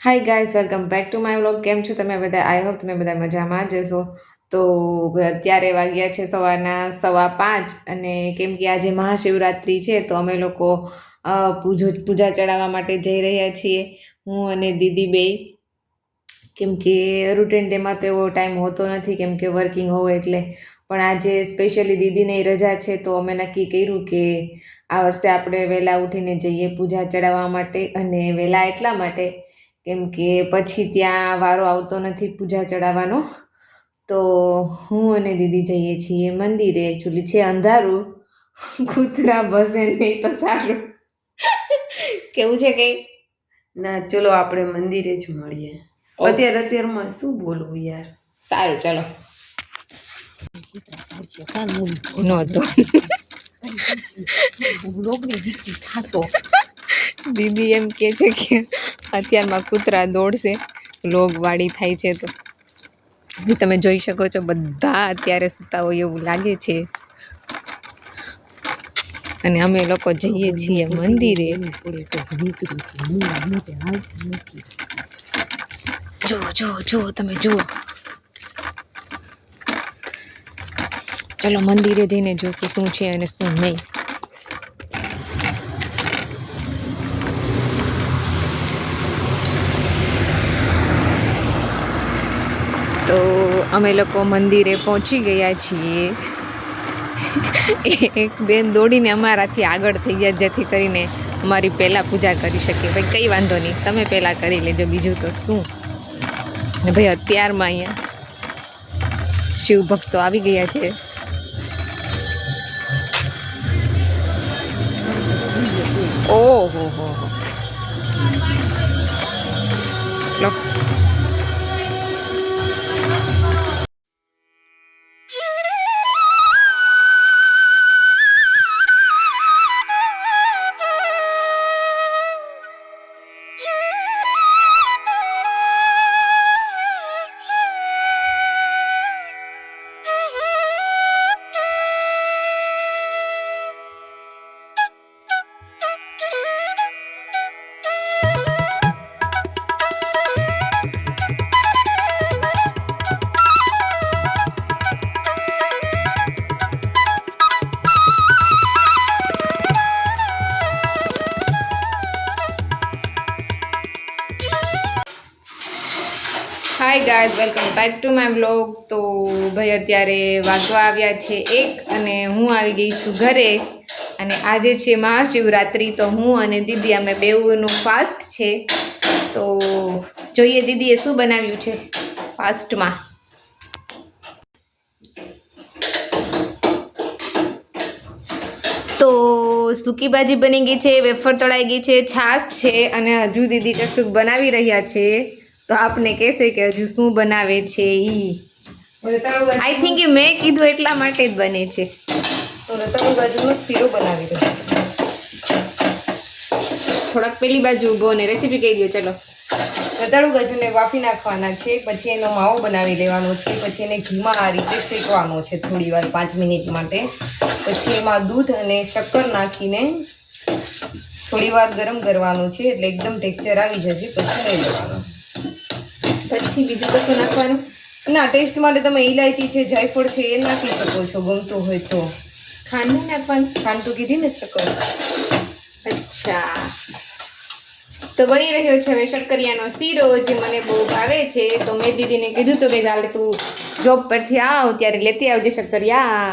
Hi guys, welcome back to my vlog. કેમ છો તમે બધા? આઈ હોપ તમે બધા મજામાં જ હશો. તો અત્યારે વાગ્યા છે સવારના 5:15 અને કેમ કે આજે મહાશિવરાત્રિ છે તો અમે લોકો પૂજા ચડાવવા માટે જઈ રહ્યા છીએ, હું અને દીદી બે. કેમ કે રૂટીન ડેમાં તો એવો ટાઈમ હોતો નથી કેમ કે વર્કિંગ હોય એટલે, પણ આજે સ્પેશિયલી દીદીને રજા છે તો અમે નક્કી કર્યું કે આ વર્ષે આપણે વહેલા ઉઠીને જઈએ પૂજા ચડાવવા માટે. અને વહેલા એટલા માટે કેમ કે પછી ત્યાં વારો આવતો નથી પૂજા ચડાવવાનો. તો હું અને દીદી જઈએ છીએ મંદિરે. એકચ્યુઅલી છે અંધારું, કૂતરા ભસે નહીં તો સારું. કેવું છે કઈ? ના ચલો આપણે મંદિરે જ મળીએ. અત્યારમાં શું બોલવું યાર. સારું ચલો. નો તો દીદી એમ કે છે કે અત્યારમાં કૂતરા દોડશે, લોગ વાળી થાય છે. તો તમે જોઈ શકો છો બધા અત્યારે સૂતા હોય એવું લાગે છે. અને અમે લોકો જઈએ છીએ મંદિરે. જો જો જો તમે જુઓ, ચલો મંદિરે જઈને જોશું શું છે અને શું નહીં. તો અમે લોકો મંદિરે પહોંચી ગયા છીએ. એક બેન દોડીને અમારાથી આગળ થઈ ગયા જેથી કરીને અમારી પહેલાં પૂજા કરી શકીએ. ભાઈ કંઈ વાંધો નહીં, તમે પહેલાં કરી લેજો, બીજું તો શું. ને ભાઈ અત્યારમાં અહીંયા શિવ ભક્તો આવી ગયા છે. ઓહો હો હો. Hi guys, welcome back to my vlog. તો ભાઈ અત્યારે વાગવા આવ્યા છે 1 અને હું આવી ગઈ છું ઘરે. અને આજે છે મહાશિવરાત્રિ તો હું અને દીદી અમે બેઉનું ફાસ્ટ છે. તો જોઈએ દીદીએ શું બનાવ્યું છે ફાસ્ટમાં. તો સૂકી ભાજી બની ગઈ છે, વેફર તળાઈ ગઈ છે, છાશ છે અને હજુ દીદી કશુંક બનાવી રહ્યા છે. તો આપને કહેશે કે હજુ શું બનાવે છે ઈ. આઈ થિંક મેં કીધું એટલા માટે જ બને છે. તો રતાળુ બાજુનો શીરો બનાવી દો. થોડાક પેલી બાજુ ઊભો અને રેસીપી કહી દો. ચલો, રતાળુ બાજુને વાફી નાખવાના છે, પછી એનો માવો બનાવી લેવાનો છે, પછી એને ઘીમાં આ રીતે શેકવાનો છે થોડી વાર 5 મિનિટ માટે. પછી એમાં દૂધ અને શક્કર નાખીને થોડી વાર ગરમ કરવાનું છે એટલે એકદમ ટેક્સચર આવી જશે. પછી લઈ લેવાનું. પછી બીજું કશું નાખવાનું ના, ટેસ્ટ માટે તમે ઇલાયચી છે, જાયફળ છે એ નાખી શકો છો ગમતું હોય તો. ખાંડ નહીં નાખવાની? ખાંડ તો કીધી ને, શક્કર. અચ્છા, તો બની રહ્યો છે હવે શક્કરિયાનો શીરો જે મને બહુ ભાવે છે. તો મેં દીદીને કીધું તો કે ચાલે તું જોબ પરથી આવ ત્યારે લેતી આવજે શક્કરિયા.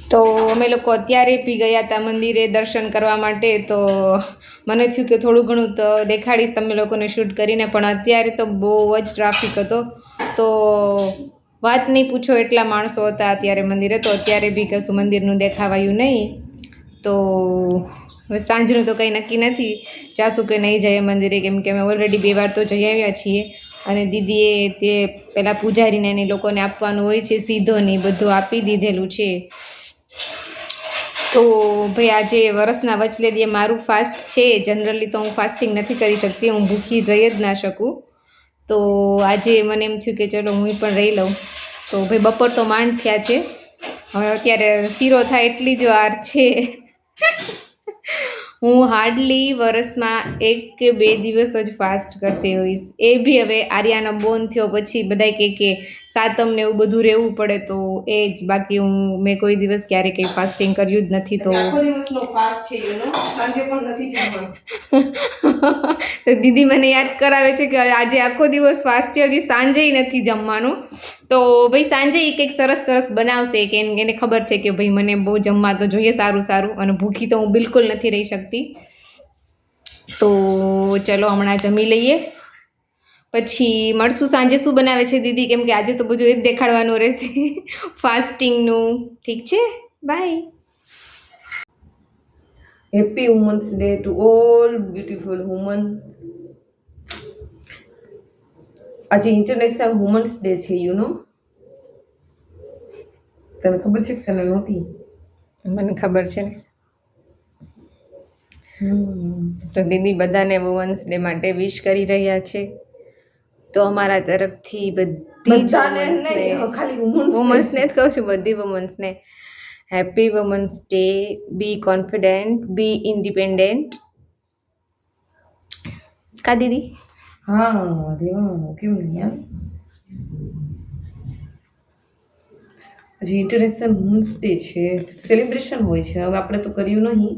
તો અમે લોકો અત્યારે બી ગયા હતા મંદિરે દર્શન કરવા માટે. તો મને થયું કે થોડું ઘણું તો દેખાડીશ તમે લોકોને શૂટ કરીને, પણ અત્યારે તો બહુ જ ટ્રાફિક હતો. તો વાત નહીં પૂછો, એટલા માણસો હતા અત્યારે મંદિરે. તો અત્યારે બી કશું મંદિરનું દેખાવાયું નહીં. તો હવે સાંજનું તો કંઈ નક્કી નથી જાશું કે નહીં જઈએ મંદિરે, કેમ કે અમે ઓલરેડી 2 વાર તો જઈ આવ્યા છીએ. અને દીદીએ તે પેલા પૂજારીને એને લોકોને આપવાનું હોય છે સીધો ને બધું આપી દીધેલું છે. તો ભાઈ આજે વરસના વચલે દીએ મારું ફાસ્ટ છે. જનરલી તો હું ફાસ્ટિંગ નથી કરી શકતી, હું ભૂખી રહી જ ના શકું. તો આજે મને એમ થયું કે ચલો હું પણ રહી લઉં. તો ભાઈ બપોર તો માંડ થયા છે, હવે અત્યારે શીરો થાય એટલી જ વાર છે. હું હાર્ડલી વર્ષમાં 1 કે 2 દિવસ જ ફાસ્ટ કરતી હોઈશ. એ બી હવે આર્યાનો બોર્ન થયો પછી બધા કે સાતમ ને એવું બધું રહેવું પડે તો એ જ. બાકી મેં કોઈ દિવસ ક્યારે કંઈ ફાસ્ટિંગ કર્યું જ નથી. તો આખો દિવસનો ફાસ્ટ છે સાંજે પણ નથી જમવાનું. તો દીદી મને યાદ કરાવે છે કે આજે આખો દિવસ ફાસ્ટ છે, હજી સાંજે નથી જમવાનું. તો ભાઈ સાંજે એ કંઈક સરસ સરસ બનાવશે કે એને ખબર છે કે ભાઈ મને બહુ જમવા તો જોઈએ સારું સારું, અને ભૂખી તો હું બિલકુલ નથી રહી શકતી. તો ચલો હમણાં જમી લઈએ, પછી મળશું સાંજે. શું બનાવે છે દીદી, કેમ કે આજે તો બધું એ જ દેખાડવાનું રહેશે ફાસ્ટિંગનું. ઠીક છે, bye. Happy women's day to all beautiful woman. આજે ઇન્ટરનેશનલ વુમન્સ ડે છે, યુ નો. તને ખબર છે કે તને નહોતી? મને ખબર છે ને. તો દીદી બધાને વુમન્સ ડે માટે વિશ કરી રહ્યા છે. તો અમારા તરફથી બધી જ ખાલી વુમન્સને જ કહું છું, બધી વુમન્સને હેપી વુમન્સ ડે. બી કોન્ફિડન્ટ, બી ઇન્ડિપેન્ડન્ટ. કા દીદી? હા દેવાનું કેવું નહીં યાર. હજી ઇન્ટરનેશનલ વુમન્સ ડે છે, સેલિબ્રેશન હોય છે. હવે આપણે તો કર્યું નહીં.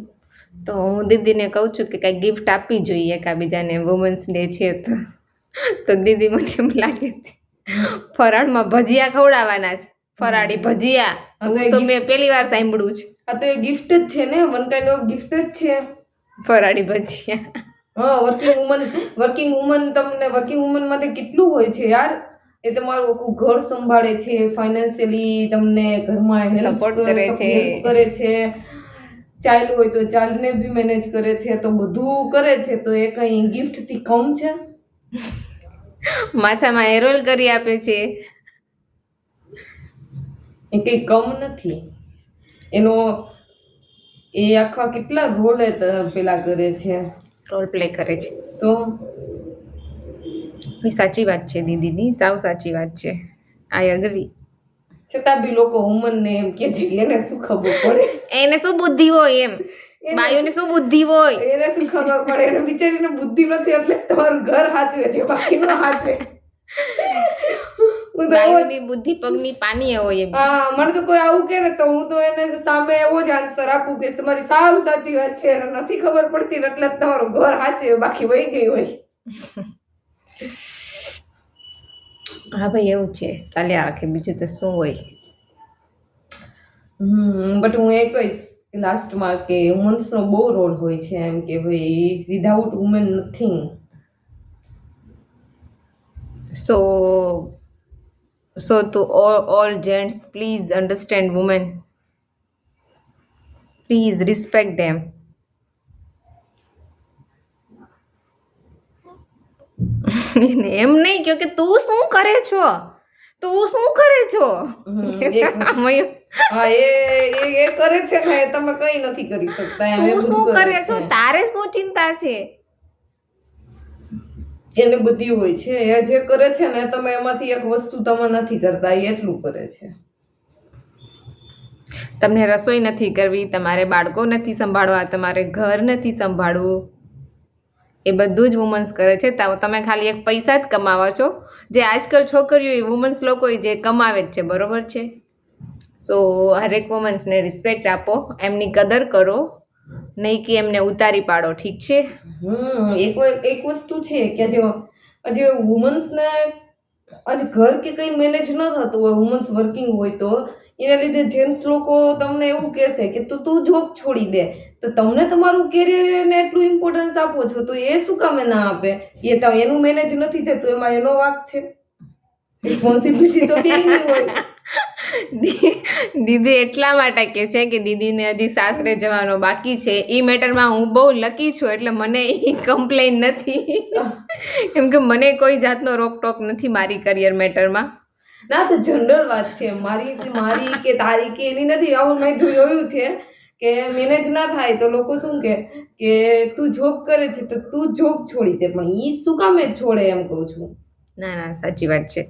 તો હું દીદીને કહું છું કે કાંઈ ગિફ્ટ આપવી જોઈએ એકાબીજાને. વુમન્સ ડે છે તો દીદી મને એમ લાગે છે ફરાળમાં ભજીયા ખવડાવવાના છે. ફરાળી ભજીયા હું તો મેં પહેલી વાર સાંભળ્યું છે. આ તો એ ગિફ્ટ જ છે ને, વન કાઇન્ડ ઓફ ગિફ્ટ જ છે ફરાળી ભજીયા. હા, વર્કિંગ વુમન તમને વર્કિંગ વુમન માટે કેટલું હોય છે યાર. એ તમારું આખું ઘર સંભાળે છે, ફાઇનાન્શિયલી તમને ઘરમાં સપોર્ટ કરે છે. ચાઇલ્ડ હોય તો ચાઇલ્ડને બી મેનેજ કરે છે, તો બધું કરે છે. તો એ કઈ ગિફ્ટ થી કમ છે? માથામાં હેરોલ કરી આપે છે, એ કઈ કમ નથી. એનો એ આખા કેટલા રોલ પેલા કરે છે, રોલ પ્લે કરે છે. તો સાચી વાત છે દીદીની, સાવ સાચી વાત છે. I agree. છતાં બી લોકો વુમન ને એમ કે છે કે એને શું ખબર પડે, એને શું બુદ્ધિ હોય, એમ બાયુને શું બુદ્ધિ હોય, એને શું ખબર પડે. એને બિચારીને બુદ્ધિ નથી એટલે તમારું ઘર હાચવે છે, બાકી ન હાચવે. બાયુની બુદ્ધિ પગની પાનીએ હોય એમ. હા, મને તો કોઈ આવું કે ને તો હું તો એને સામે એવો જ આન્સર આપું કે તમારી સાવ સાચી વાત છે, એને નથી ખબર પડતી એટલે તમારું ઘર હાચવે, બાકી વહી ગઈ હોય. હા ભાઈ, એવું છે, ચાલ્યા રાખે, બીજું તો શું હોય. બટ હું એ કહીશ લાસ્ટમાં કે વુમન્સ નો બહુ રોલ હોય છે, એમ કે ભાઈ without women nothing. So to all gents, please understand women. Please respect them. એમ નહીં કહો કે તું શું કરે છો, તું શું કરે છો. હા, એ કરે છે ને, તમે કઈ નથી કરી શકતા. તું શું કરે છો, તારે શું ચિંતા છે. એને બધી હોય છે, એ જે કરે છે ને તમે એમાંથી એક વસ્તુ તમે નથી કરતા, એ એટલું કરે છે. તમને રસોઈ નથી કરવી, તમારે બાળકો નથી સંભાળવા, તમારે ઘર નથી સંભાળવું, એ બધું જ વુમન્સ કરે છે. તમે ખાલી એક પૈસા જ કમાવા છો, જે આજકાલ છોકરીઓ વુમન્સ લોકો જે કમાવે જ છે, બરોબર છે. સો હરેક વુમન્સને રિસ્પેક્ટ આપો, એમની કદર કરો, નહીં કે એમને ઉતારી પાડો, ઠીક છે. એક વસ્તુ છે કે જે વુમન્સને આજે ઘર કે કઈ મેનેજ ન થતું હોય, વુમન્સ વર્કિંગ હોય તો એના લીધે જેન્ટ્સ લોકો તમને એવું કહેશે કે તું જોબ છોડી દે. તો તમને તમારું કેરિયરને એટલું ઇમ્પોર્ટન્સ આપો છો, તો એ શું કામે ના આપે? એ તો એનું મેનેજ નથી થતું, એમાં એનો વાંક છે. રિસ્પોન્સિબિલિટી તો બેની હોય. દીદી એટલા માટે કે છે કે દીદીને હજી સાસરે જવાનો બાકી છે. એ મેટરમાં હું બહુ લકી છું, એટલે મને એ કમ્પ્લેન નથી, કેમ કે મને કોઈ જાતનો રોકટોક નથી મારી કરિયર મેટરમાં. ના, તો જનરલ વાત છે, મારી કે તારી કે એની નથી. આવું મેં જોયું છે કે મેનેજ ના થાય તો લોકો શું કે તું જોબ કરે છે તો તું જોબ છોડી દે, પણ ઈ શું કામે છોડે એમ કહું છું. ના ના, સાચી વાત છે.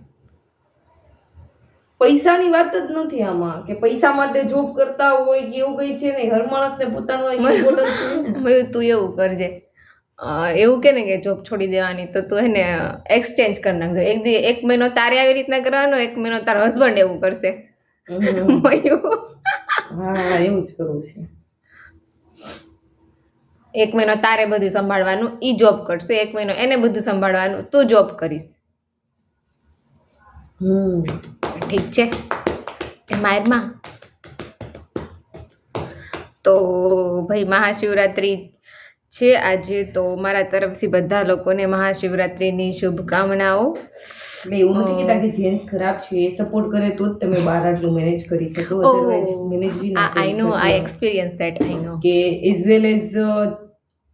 પૈસાની વાત જ નથી આમાં કે પૈસા માટે જોબ કરતા હોય કે એવું કઈ છે નહીં. હર માણસને પોતાનું ઇમ્પોર્ટન્સ હોય ને. મયુર તું એવું કરજે, એવું કે ને કે જોબ છોડી દેવાની તો તું એને એક્સચેન્જ કરી નાખજો. એક મહિનો તારે આવી રીતના કરવાનો, એક મહિનો તારો હસબન્ડ એવું કરશે. મયુર હા એવું જ કરવું છે. એક મહિનો તારે બધું સંભાળવાનું, ઈ જોબ કરશે. એક મહિનો એને બધું સંભાળવાનું, તું જોબ કરીશ. ઠીક છે એ માયરમાં. તો ભાઈ મહાશિવરાત્રિ છે આજે, તો મારા તરફથી બધા લોકોને મહાશિવરાત્રિની શુભકામનાઓ. એટલે એવું નથી કહેતા કે જેન્ટ્સ ખરાબ છે, એ સપોર્ટ કરે તો જ તમે બહાર આટલું મેનેજ કરી શકો. અધરવાઇઝ મેનેજ બી ના આઈ નો, આઈ એક્સપિરિયન્સ ધેટ, આઈ નો કે એઝ વેલ એઝ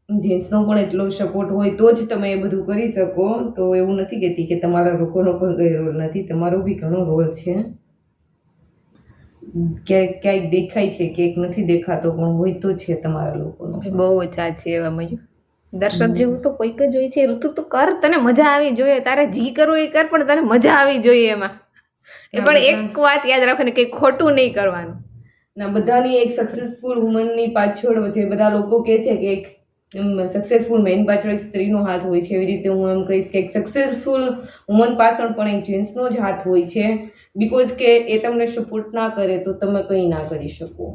જેન્ટ્સનો પણ એટલો સપોર્ટ હોય તો જ તમે એ બધું કરી શકો. તો એવું નથી કહેતી કે તમારા લોકોનો પણ કઈ રોલ નથી, તમારો બી ઘણો રોલ છે. ક્યાંક દેખાય છે, ક્યાંક નથી દેખાતો, પણ હોય તો છે તમારા લોકોનો. બહુ ઓછા છે એવા મયુર. દર્શક જેવું તો કોઈક જ હોય છે. ઋતુ તું કર, તને મજા આવી જોઈએ. તારે જી કરવું એ કર, પણ તને મજા આવી જોઈએ એમાં. એ પણ એક વાત યાદ રાખવાની કે ખોટું નહીં કરવાનું. ના, બધાની એક સક્સેસફુલ વુમનની પાછળ છે. બધા લોકો કહે છે કે એક સક્સેસફુલ મેન પાછળ એક સ્ત્રીનો હાથ હોય છે. એવી રીતે હું એમ કહીશ કે એક સક્સેસફુલ વુમન પાછળ પણ એક જેન્ટ્સનો જ હાથ હોય છે. બીકોઝ કે એ તમને સપોર્ટ ના કરે તો તમે કંઈ ના કરી શકો.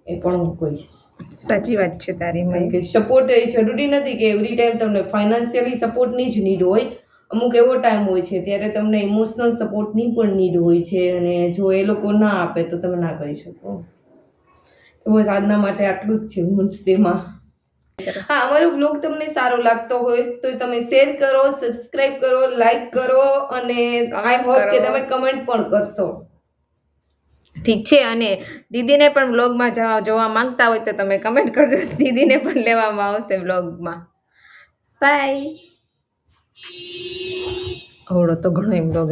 એ પણ હું કહીશ. સાચી વાત છે તારી. કારણ કે સપોર્ટ એ જરૂરી નથી કે એવરી ટાઈમ તમને ફાઇનાન્શિયલી સપોર્ટની જ નીડ હોય. અમુક એવો ટાઈમ હોય છે ત્યારે તમને ઇમોશનલ સપોર્ટની પણ નીડ હોય છે, અને જો એ લોકો ના આપે તો તમે ના કરી શકો. તો બસ આજના માટે આટલું જ છે વુમન્સ ડેમાં. હા, અમારો બ્લોગ તમને સારો લાગતો હોય તો તમે શેર કરો, સબસ્ક્રાઇબ કરો, લાઈક કરો, અને આઈ હોપ કે તમે કમેન્ટ પણ કરશો. ઠીક છે. અને દીદીને પણ બ્લોગમાં જોવા માંગતા હોય તો તમે કમેન્ટ કરજો. દીદીને પણ લેવામાં આવશે બ્લોગમાં. બાય. ઓળો તો ઘણો એમ બ્લોગ